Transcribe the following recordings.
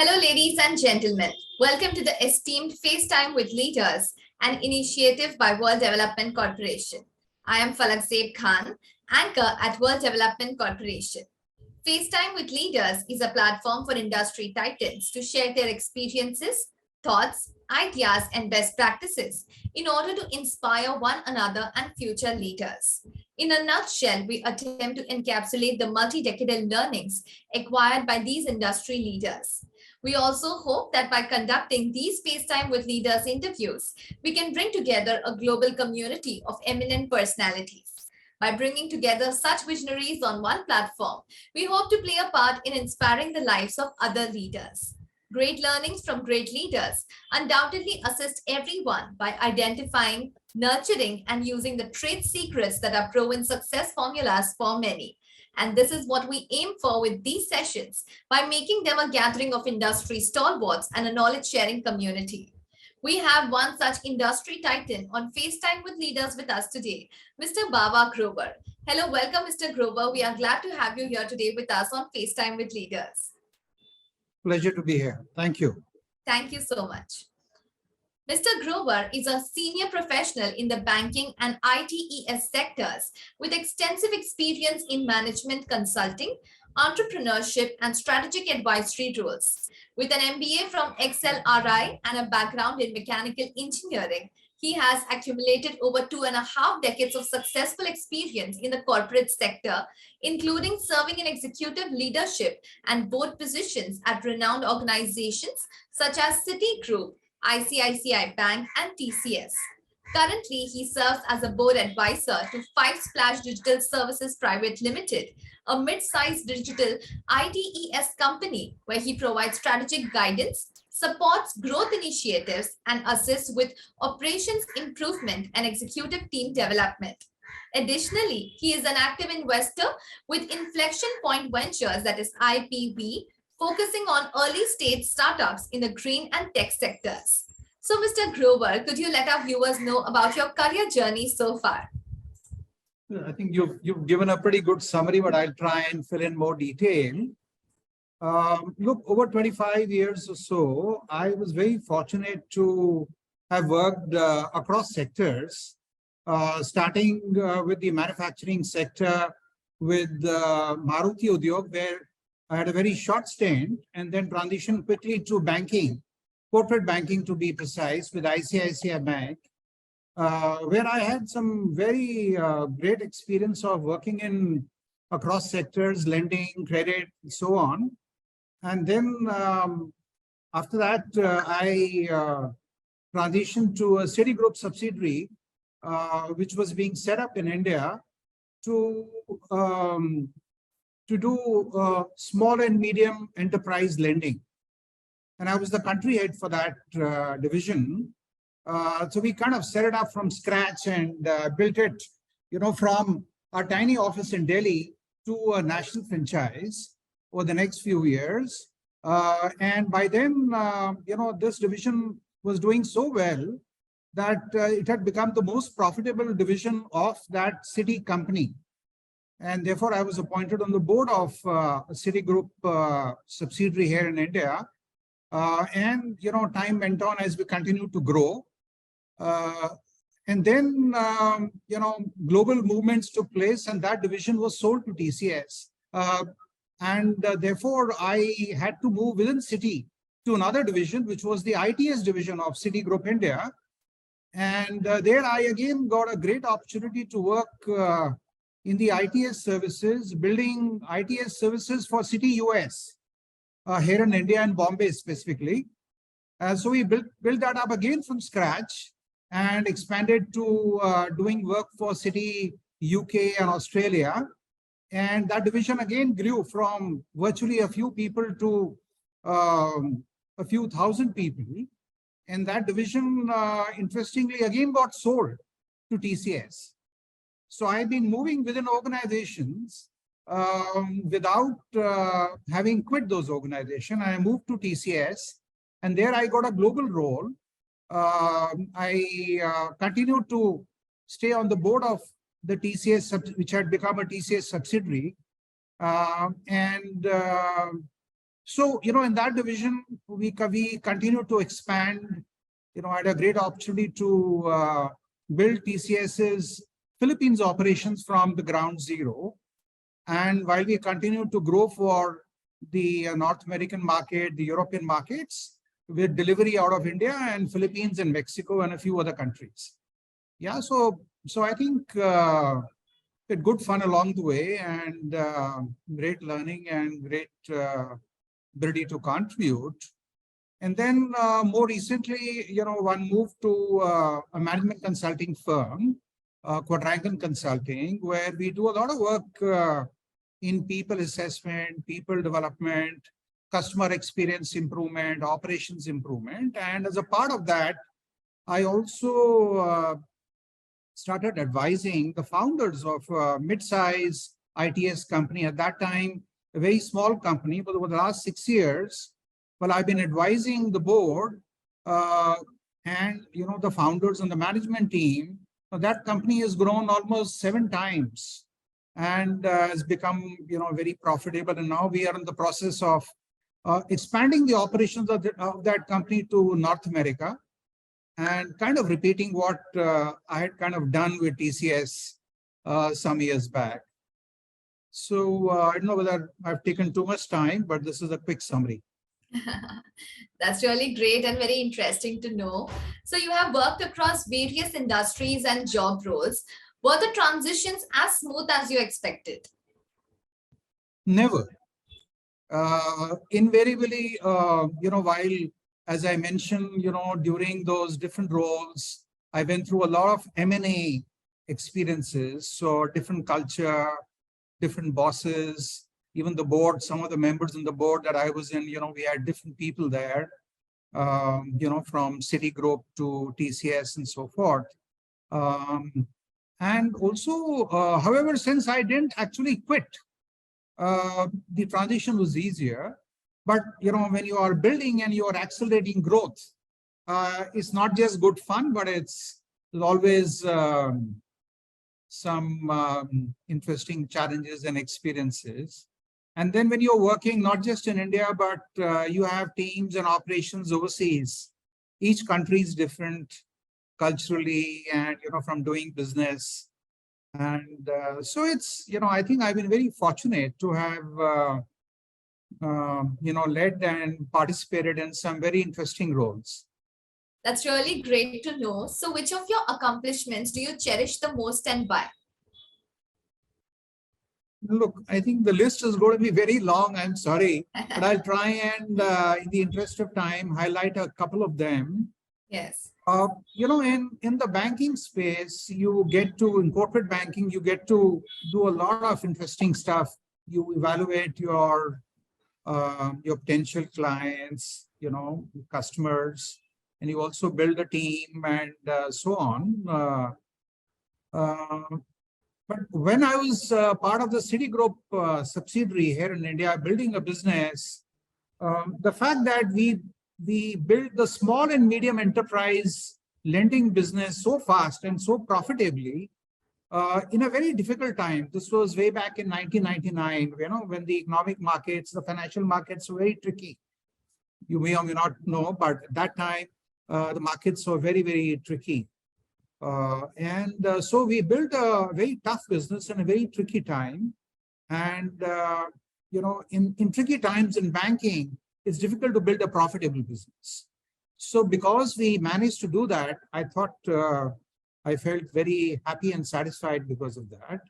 Hello, ladies and gentlemen. Welcome to the Esteemed FaceTime with Leaders, an initiative by World Development Corporation. I am Falak Khan, anchor at World Development Corporation. FaceTime with Leaders is a platform for industry titans to share their experiences, thoughts, ideas, and best practices in order to inspire one another and future leaders. In a nutshell, we attempt to encapsulate the multi-decadal learnings acquired by these industry leaders. We also hope that by conducting these FaceTime with Leaders interviews, we can bring together a global community of eminent personalities. By bringing together such visionaries on one platform, we hope to play a part in inspiring the lives of other leaders. Great learnings from great leaders undoubtedly assist everyone by identifying, nurturing, and using the trade secrets that are proven success formulas for many. And this is what we aim for with these sessions by making them a gathering of industry stalwarts and a knowledge-sharing community. We have one such industry titan on FaceTime with Leaders with us today, Mr. Bawa Grover. Hello, welcome, Mr. Grover. We are glad to have you here today with us on FaceTime with Leaders. Pleasure to be here. Thank you. Thank you so much. Mr. Grover is a senior professional in the banking and ITES sectors with extensive experience in management consulting, entrepreneurship, and strategic advisory roles. With an MBA from XLRI and a background in mechanical engineering, he has accumulated over 2.5 decades of successful experience in the corporate sector, including serving in executive leadership and board positions at renowned organizations such as Citigroup, ICICI Bank and TCS. Currently, he serves as a board advisor to 5splash Digital Services Pvt Limited, a mid-sized digital ITES company where he provides strategic guidance, supports growth initiatives, and assists with operations improvement and executive team development. Additionally, he is an active investor with Inflection Point Ventures, that is IPV, focusing on early stage startups in the green and tech sectors. So, Mr. Grover, could you let our viewers know about your career journey so far? I think you've given a pretty good summary, but I'll try and fill in more detail. Look, over 25 years or so, I was very fortunate to have worked across sectors, starting with the manufacturing sector with Maruti Udyog, where I had a very short stint, and then transitioned quickly to banking, corporate banking to be precise, with ICICI Bank, where I had some very great experience of working in across sectors, lending, credit, and so on. And then after that, I transitioned to a Citigroup subsidiary, which was being set up in India to do small and medium enterprise lending. And I was the country head for that division. So we kind of set it up from scratch and built it, from our tiny office in Delhi to a national franchise over the next few years. And by then, this division was doing so well that it had become the most profitable division of that Citi company. And therefore, I was appointed on the board of a Citigroup subsidiary here in India. And, time went on as we continued to grow. And then, global movements took place and that division was sold to TCS. Therefore, I had to move within Citi to another division, which was the ITES division of Citigroup India. And there I again got a great opportunity to work in the ITES services, building ITES services for Citi US, here in India and Bombay specifically. So we built that up again from scratch and expanded to doing work for Citi UK and Australia. And that division again grew from virtually a few people to a few thousand people. And that division, interestingly, again got sold to TCS. So I've been moving within organizations without having quit those organizations. I moved to TCS, and there I got a global role. I continued to stay on the board of the TCS, which had become a TCS subsidiary. So, in that division, we continue to expand, had a great opportunity to build TCS's Philippines operations from the ground zero. And while we continue to grow for the North American market, the European markets, with delivery out of India and Philippines and Mexico and a few other countries. Yeah, so I think had good fun along the way, and great learning and great ability to contribute. And then more recently, one moved to a management consulting firm, Quadrangle Consulting, where we do a lot of work in people assessment, people development, customer experience improvement, operations improvement. And as a part of that, I also started advising the founders of a mid-size ITES company. At that time, a very small company, but over the last 6 years, well, I've been advising the board and the founders and the management team. That company has grown almost 7 times and has become very profitable. And now we are in the process of expanding the operations of that company to North America, and kind of repeating what I had kind of done with TCS some years back. So I don't know whether I've taken too much time, but this is a quick summary. That's really great and very interesting to know. So you have worked across various industries and job roles. Were the transitions as smooth as you expected? Never. Invariably, while, as I mentioned, during those different roles, I went through a lot of M&A experiences. So different culture, different bosses, even the board, some of the members in the board that I was in, we had different people there, from Citigroup to TCS and so forth. And also, however, since I didn't actually quit, the transition was easier. But, when you are building and you are accelerating growth, it's not just good fun, but it's always some interesting challenges and experiences. And then when you're working not just in India, but you have teams and operations overseas, each country is different culturally and, from doing business. And so it's, I think I've been very fortunate to have, led and participated in some very interesting roles. That's really great to know. So which of your accomplishments do you cherish the most and why? Look, I think the list is going to be very long. I'm sorry, but I'll try and, in the interest of time, highlight a couple of them. Yes. In the banking space, in corporate banking, you get to do a lot of interesting stuff. You evaluate your potential clients, customers, and you also build a team and so on. But when I was part of the Citigroup subsidiary here in India, building a business, the fact that we built the small and medium enterprise lending business so fast and so profitably in a very difficult time. This was way back in 1999, when the economic markets, the financial markets were very tricky. You may or may not know, but at that time, the markets were very, very tricky. So we built a very tough business in a very tricky time. And, in tricky times in banking, it's difficult to build a profitable business. So because we managed to do that, I thought I felt very happy and satisfied because of that.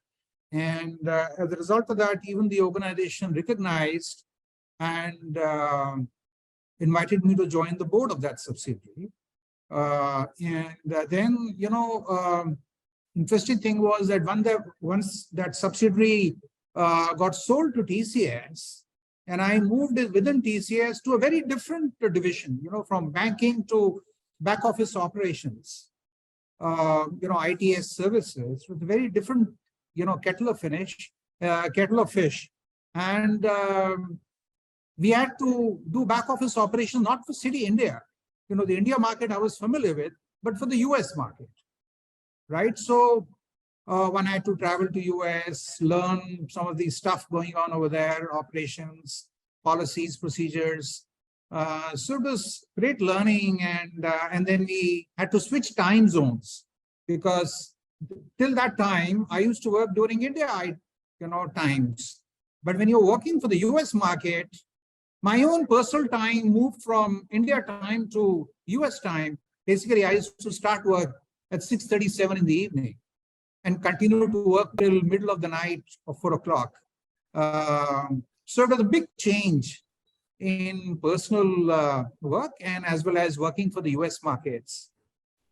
And as a result of that, even the organization recognized and invited me to join the board of that subsidiary. Then, interesting thing was that once that subsidiary got sold to TCS, and I moved within TCS to a very different division, from banking to back office operations, ITES services, with a very different, kettle of fish. And we had to do back office operations, not for Citi India. The India market I was familiar with, but for the US market, right? So one had to travel to US, learn some of the stuff going on over there, operations, policies, procedures. So it was great learning, and then we had to switch time zones because till that time I used to work during India, times. But when you're working for the US market, my own personal time moved from India time to US time. Basically, I used to start work at 6:37 in the evening and continue to work till middle of the night or 4 o'clock. So it was a big change in personal work and as well as working for the US markets.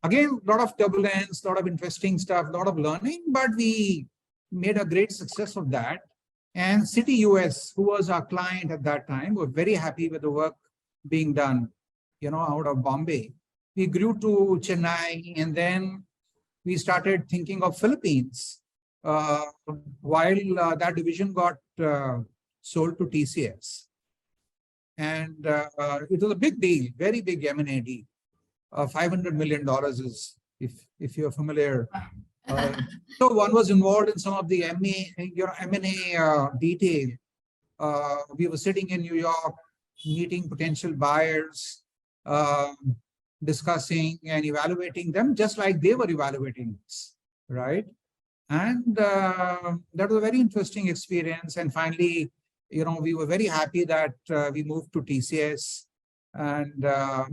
Again, a lot of turbulence, a lot of interesting stuff, a lot of learning, but we made a great success of that. And Citi US, who was our client at that time, were very happy with the work being done, out of Bombay. We grew to Chennai, and then we started thinking of Philippines while that division got sold to TCS. And it was a big deal, very big M&A deal. $500 million is, if you're familiar. So one was involved in some of the M&A detail. We were sitting in New York, meeting potential buyers, discussing and evaluating them just like they were evaluating us, right? And that was a very interesting experience. And finally, we were very happy that we moved to TCS. And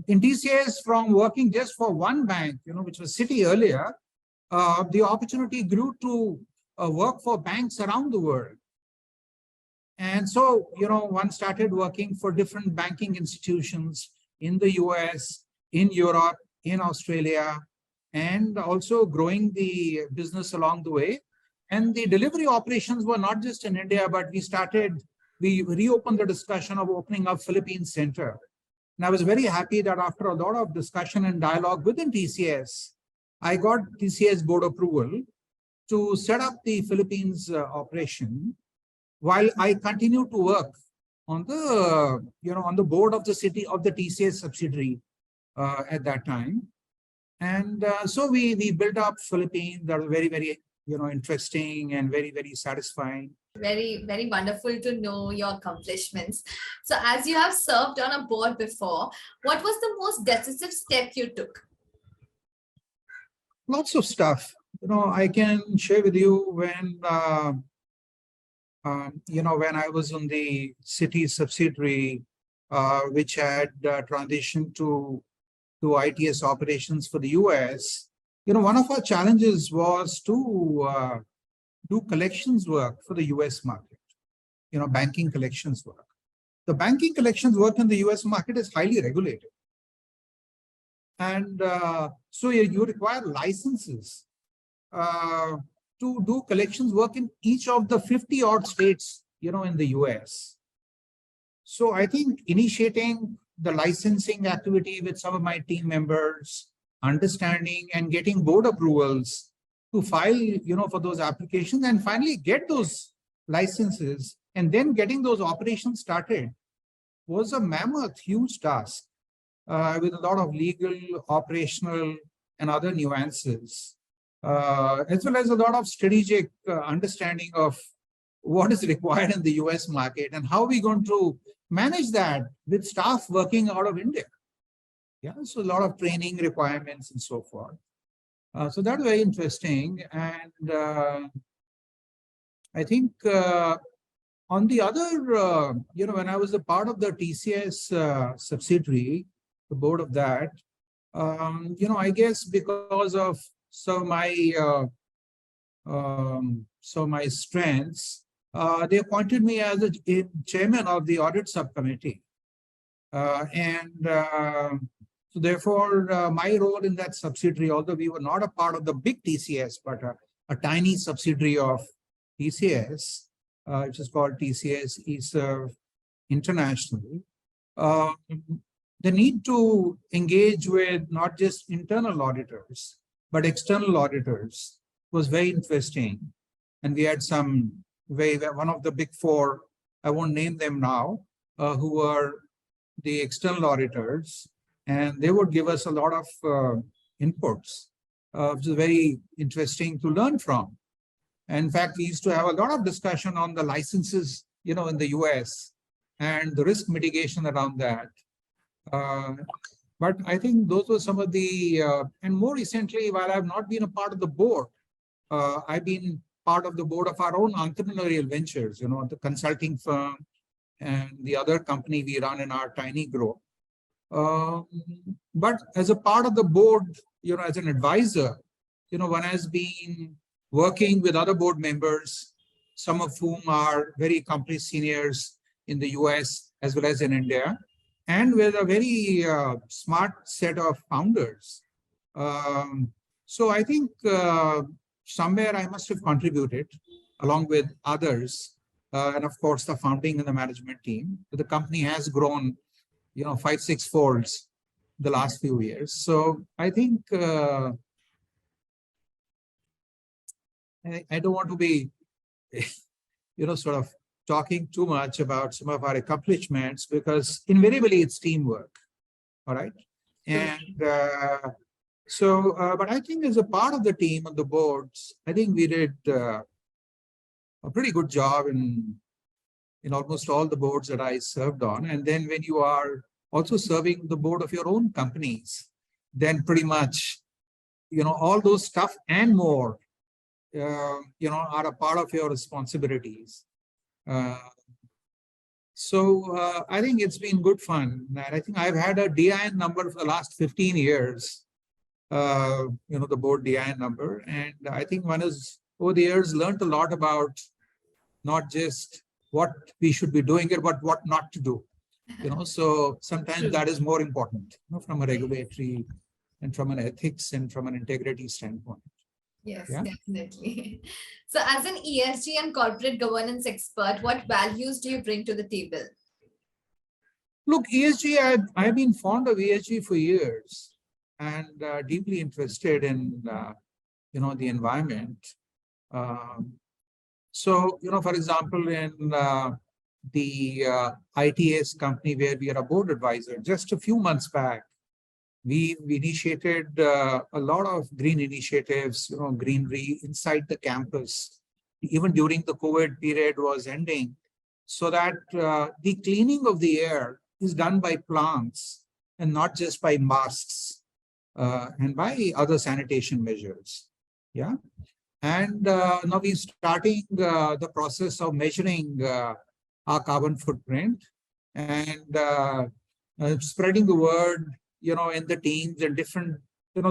in TCS, from working just for one bank, which was Citi earlier, the opportunity grew to work for banks around the world. And so, one started working for different banking institutions in the US, in Europe, in Australia, and also growing the business along the way. And the delivery operations were not just in India, but we reopened the discussion of opening up Philippines Center. And I was very happy that after a lot of discussion and dialogue within TCS, I got TCS board approval to set up the Philippines operation while I continue to work on the board of the TCS subsidiary at that time. And so we built up Philippines. That was very, very, interesting and very, very satisfying. Very, very wonderful to know your accomplishments. So as you have served on a board before, what was the most decisive step you took? Lots of stuff. I can share with you when I was on the Citi subsidiary, which had transitioned to ITES operations for the US. One of our challenges was to do collections work for the US market, banking collections work. The banking collections work in the US market is highly regulated. And so you require licenses to do collections work in each of the 50 odd states, in the US. So I think initiating the licensing activity with some of my team members, understanding and getting board approvals to file, for those applications and finally get those licenses and then getting those operations started was a mammoth, huge task with a lot of legal, operational, and other nuances, as well as a lot of strategic understanding of what is required in the US market and how we're going to manage that with staff working out of India. Yeah, so a lot of training requirements and so forth. So that's very interesting. And I think on the other, when I was a part of the TCS subsidiary, the board of that, I guess because of my strengths, they appointed me as the chairman of the audit subcommittee. So therefore, my role in that subsidiary, although we were not a part of the big TCS, but a tiny subsidiary of TCS, which is called TCS eServe International, the need to engage with not just internal auditors, but external auditors was very interesting. And we had one of the big four, I won't name them now, who were the external auditors, and they would give us a lot of inputs, which is very interesting to learn from. And in fact, we used to have a lot of discussion on the licenses, in the US, and the risk mitigation around that. But I think those were some of the, and more recently, while I've not been a part of the board, I've been part of the board of our own entrepreneurial ventures, the consulting firm and the other company we run in our tiny group. But as a part of the board, as an advisor, one has been working with other board members, some of whom are very accomplished seniors in the US as well as in India, and with a very smart set of founders. So I think somewhere I must have contributed along with others, and of course the founding and the management team. The company has grown, 5-6 folds the last few years. So I think I don't want to be, sort of talking too much about some of our accomplishments, because invariably it's teamwork. All right. And but I think as a part of the team on the boards, I think we did a pretty good job in almost all the boards that I served on. And then when you are also serving the board of your own companies, then pretty much, all those stuff and more, are a part of your responsibilities. So I think it's been good fun. And I think I've had a DIN number for the last 15 years, the board DIN number. And I think one has, over the years, learned a lot about not just what we should be doing here, but what not to do. So sometimes that is more important, from a regulatory and from an ethics and from an integrity standpoint. Yes, yeah? Definitely. So as an ESG and corporate governance expert, what values do you bring to the table? Look, ESG, I've been fond of ESG for years and deeply interested in, the environment. So, for example, in the ITES company where we are a board advisor, just a few months back, we initiated a lot of green initiatives, greenery inside the campus, even during the COVID period was ending, so that the cleaning of the air is done by plants and not just by masks and by other sanitation measures. Yeah. And now we're starting the process of measuring our carbon footprint and spreading the word, in the teams and different,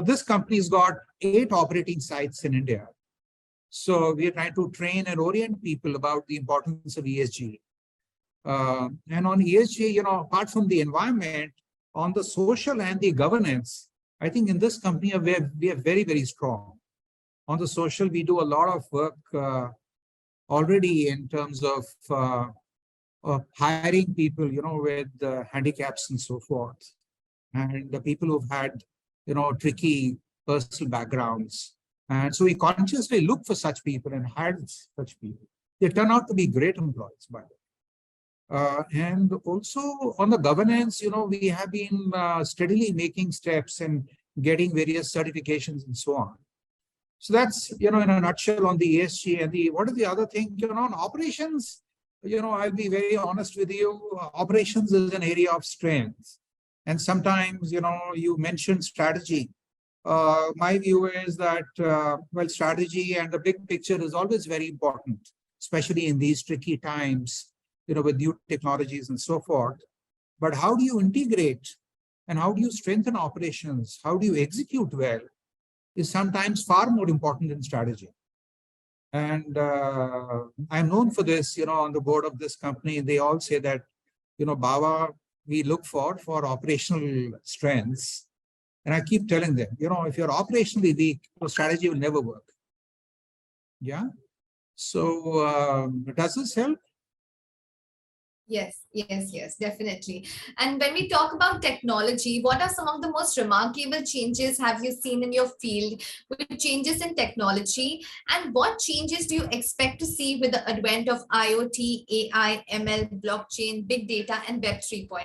this company's got 8 operating sites in India. So we are trying to train and orient people about the importance of ESG. And on ESG, apart from the environment, on the social and the governance, I think in this company, we are very, very strong. On the social, we do a lot of work already in terms of hiring people, with handicaps and so forth. And the people who've had, tricky personal backgrounds. And so we consciously look for such people and hire such people. They turn out to be great employees, by the way. And also on the governance, we have been steadily making steps and getting various certifications and so on. So that's, in a nutshell on the ESG and what is the other thing, on operations, I'll be very honest with you, operations is an area of strength. And sometimes, you mentioned strategy. My view is that, strategy and the big picture is always very important, especially in these tricky times, with new technologies and so forth. But how do you integrate and how do you strengthen operations? How do you execute well is sometimes far more important than strategy. And I'm known for this, on the board of this company. They all say that, Bawa, we look for operational strengths. And I keep telling them, if you're operationally weak, your strategy will never work. Yeah. So does this help? Yes, definitely. And when we talk about technology, what are some of the most remarkable changes have you seen in your field with changes in technology? And what changes do you expect to see with the advent of IoT, AI, ML, blockchain, big data, and Web 3.0?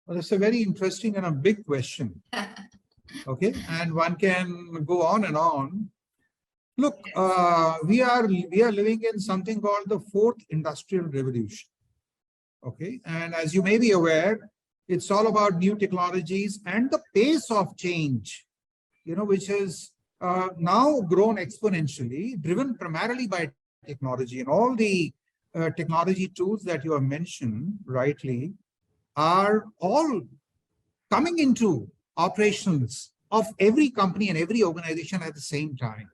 Well, that's a very interesting and a big question. Okay, and one can go on and on. Look, we are living in something called the 4th industrial revolution. Okay. And as you may be aware, it's all about new technologies and the pace of change, which has now grown exponentially, driven primarily by technology. And all the technology tools that you have mentioned rightly are all coming into operations of every company and every organization at the same time.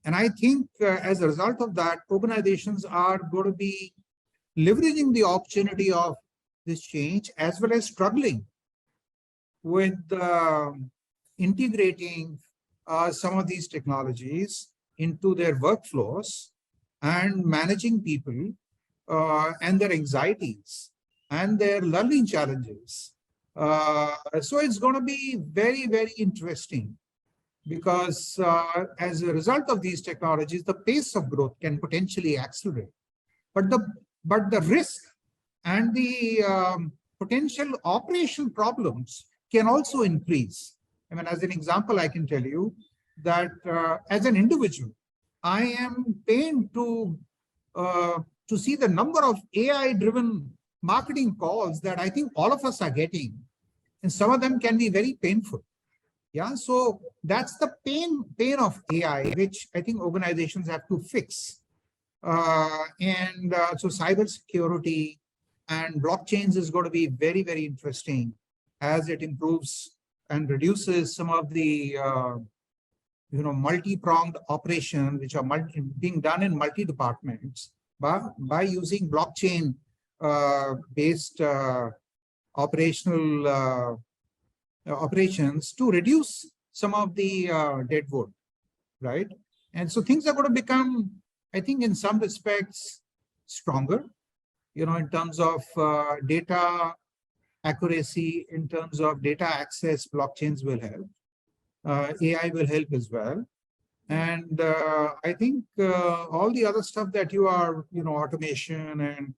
And I think as a result of that, organizations are going to be leveraging the opportunity of this change, as well as struggling with integrating some of these technologies into their workflows and managing people and their anxieties and their learning challenges. So it's going to be very, very interesting, because as a result of these technologies, the pace of growth can potentially accelerate. But the risk and the potential operational problems can also increase. I mean, as an example, I can tell you that as an individual, I am pained to see the number of AI-driven marketing calls that I think all of us are getting, and some of them can be very painful. Yeah, so that's the pain of AI, which I think organizations have to fix. So cybersecurity and blockchains is going to be very, very interesting as it improves and reduces some of the multi-pronged operations which are being done in multi-departments by using blockchain based operational operations to reduce some of the dead wood, right? And so things are going to become, I think, in some respects, stronger, in terms of data accuracy, in terms of data access. Blockchains will help. AI will help as well. And I think all the other stuff that you are, automation and,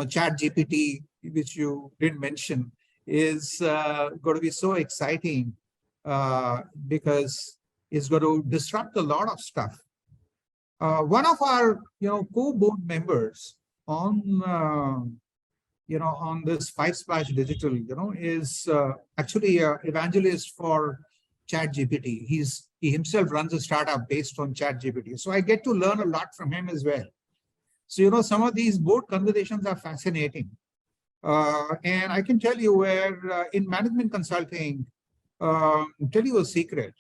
chat GPT, which you didn't mention, is going to be so exciting because it's going to disrupt a lot of stuff. One of our, co-board members on, on this Five Splash Digital, is actually an evangelist for Chat GPT. He himself runs a startup based on Chat GPT. So I get to learn a lot from him as well. So, some of these board conversations are fascinating. And I can tell you where in management consulting, tell you a secret,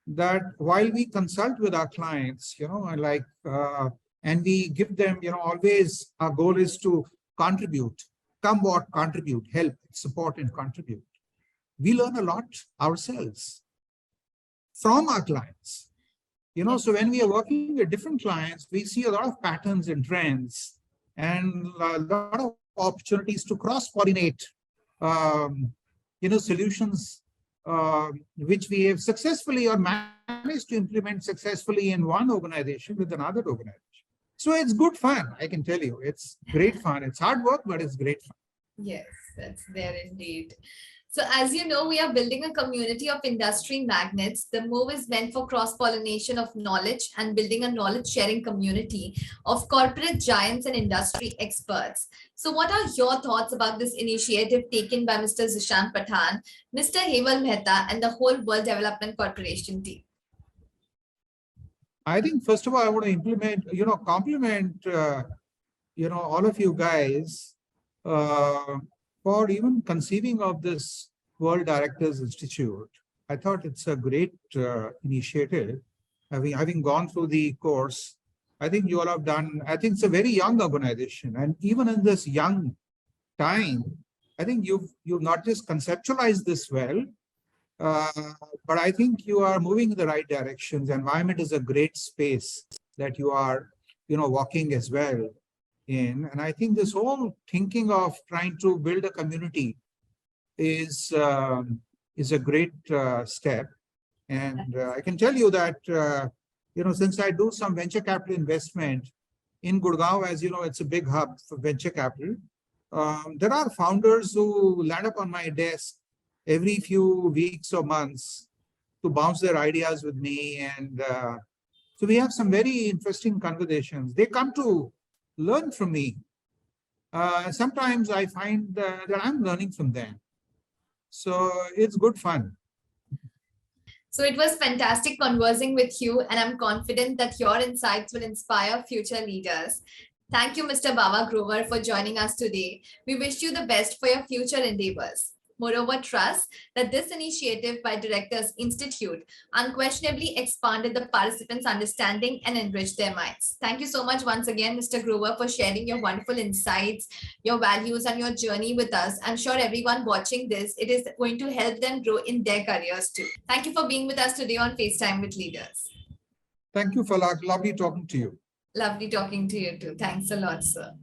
that while we consult with our clients, and we give them, always our goal is to contribute, come what, contribute, help, support, and contribute. We learn a lot ourselves from our clients. So when we are working with different clients, we see a lot of patterns and trends and a lot of opportunities to cross-pollinate, solutions which we have successfully or managed to implement successfully in one organization with another organization. So it's good fun, I can tell you. It's great fun. It's hard work, but it's great fun. Yes, that's there indeed. So as you know, we are building a community of industry magnets. The move is meant for cross-pollination of knowledge and building a knowledge-sharing community of corporate giants and industry experts. So what are your thoughts about this initiative taken by Mr. Zishan Pathan, Mr. Hemal Mehta, and the whole World Development Corporation team? I think, first of all, I want to compliment, all of you guys for even conceiving of this World Directors Institute. I thought it's a great initiative. Having gone through the course, I think you all have done, I think it's a very young organization. And even in this young time, I think you've not just conceptualized this well, but I think you are moving in the right directions. The environment is a great space that you are, walking as well in. And I think this whole thinking of trying to build a community is a great step. And I can tell you that, since I do some venture capital investment in Gurgaon, as you know, it's a big hub for venture capital. There are founders who land up on my desk every few weeks or months to bounce their ideas with me. And so we have some very interesting conversations. They come to learn from me. sometimes I find that I'm learning from them. So it's good fun. So it was fantastic conversing with you, and I'm confident that your insights will inspire future leaders. Thank you, Mr. Bawa Grover, for joining us today. We wish you the best for your future endeavors. Moreover, trust that this initiative by Directors Institute unquestionably expanded the participants' understanding and enriched their minds. Thank you so much once again, Mr. Grover, for sharing your wonderful insights, your values, and your journey with us. I'm sure everyone watching this, it is going to help them grow in their careers too. Thank you for being with us today on FaceTime with Leaders. Thank you, Falak. Lovely talking to you. Lovely talking to you too. Thanks a lot, sir.